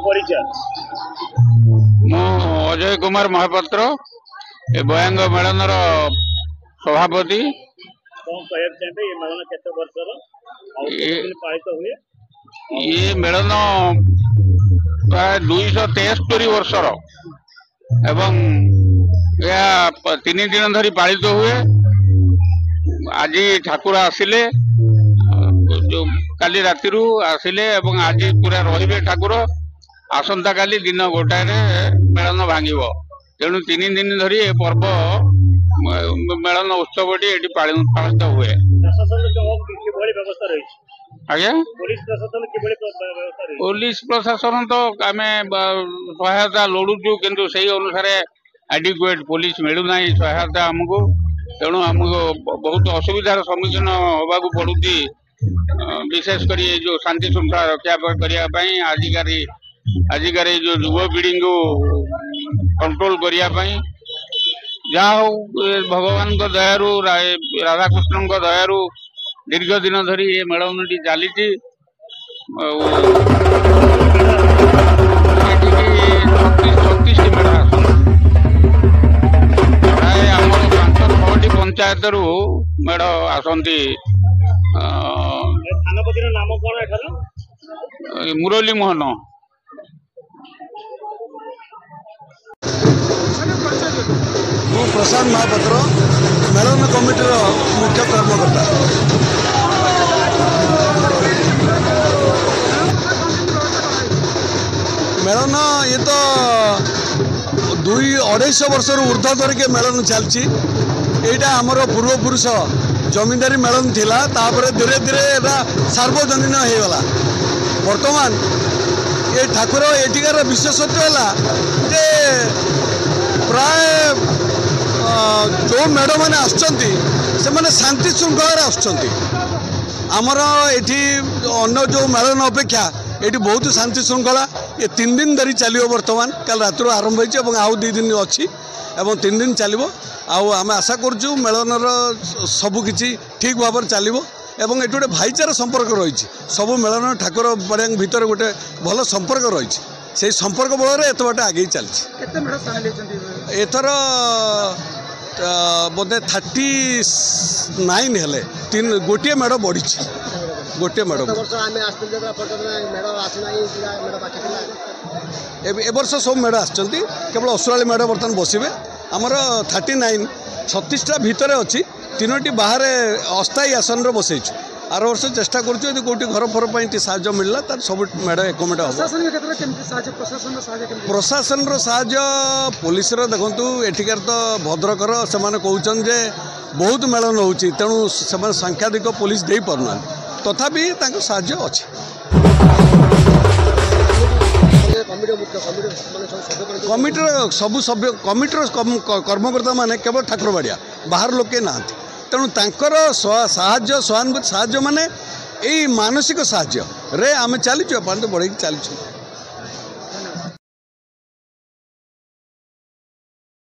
परिचय मु अजय कुमार महापात्र ए बयांग मेलन सभापति। कौन कहना चाहिए ये मेलन केते वर्षर पालित हुए? ये मेलन प्राय 273 वर्षर एवं यह 3 दिन धरी पालित हुए। आज ठाकुर आसिले जो काली राति आसिले एवं आज पूरा रहिबे ठाकुर आसंता काली दिन गोटाए मेलन भांगिब। तेणु 3 दिन धरी ए पर्व मेलन उत्सवटी ये पालित हुए। आज्ञा पुलिस प्रशासन तो आम सहायता लोड़ुचु किंतु से अनुसार एडिक्वेट पुलिस मिलूना सहायता आमको। तेणु आमको बहुत असुविधार सम्मुखीन होगा पड़ुची विशेषकर ये जो शांति श्रृंखला रक्षा करने आजिकार जो युवपीढ़ी को कंट्रोल करने जहा हो भगवान दयारू राधाकृष्ण दयारू दीर्घ दिन धरी ये मेलनटी चली 36 मेढ़ प्राय आम 5-6टी पंचायत मेढ़ आसती। मुरली मोहन मु प्रशांत महापात्र मेलन कमिटी मुख्य कर्मकर्ता। मेलन ये तो 200-250 वर्ष ऊर्ध्व धरिके मेलन चलती। यहाँ आमर पूर्वपुरुष जमींदारी मेलन थिला तापर धीरे धीरे सार्वजनीन हो गला। वर्तमान ये ठाकुर एटिकार विशेषत्व है प्राय जो मेढ़ मैंने आसने शांति श्रृंखला आमर ये अन्य जो मेलन अपेक्षा ये बहुत शांति श्रृंखला। ये 3 दिन धरी चलो बर्तमान कल रात आरंभ हो आउ 2 दिन अच्छी 3 दिन चलो। आम आशा करूँ मेलनर सबकि ठीक भाव चलो एवं ये गोटे भाईचारा संपर्क रही सबू मेलन ठाकुर बड़िया भितर गोटे भल संपर्क रही से संपर्क बल एत बाट आगे चलती। एथर बोधे 39 हेले 3 गोटे मेढ़ बढ़ी गोटे मेढ़ ए वर्ष सब मेढ़ आसचंती केवल असुराली मेढ़ बर्तमान बसबे आमर 39 36टा भितर अच्छी 3टी बाहर अस्थायी आसन बसईचु। आर वर्ष चेष्टा करूँ कौटी घर फर साहय मिलला तार सब मेढ़ एकोमेट हम। प्रशासन साहय पुलिस देखु एठिकार तो भद्रकर से कहते जे बहुत मेलन हो तेणु से सांख्याधिक पुलिस दे पारना तथापि साहय अच्छी। कमिटर सबू सभ्य कमिटर कर्मकर्ता माने केवल ठाकुर बाड़िया बाहर लोके ना तेणु तांकर साहाय्य सहानुभूति साहाय्य माने यही मानसिक साहाय्य रे आम चलीचु बढ़े चलीचु।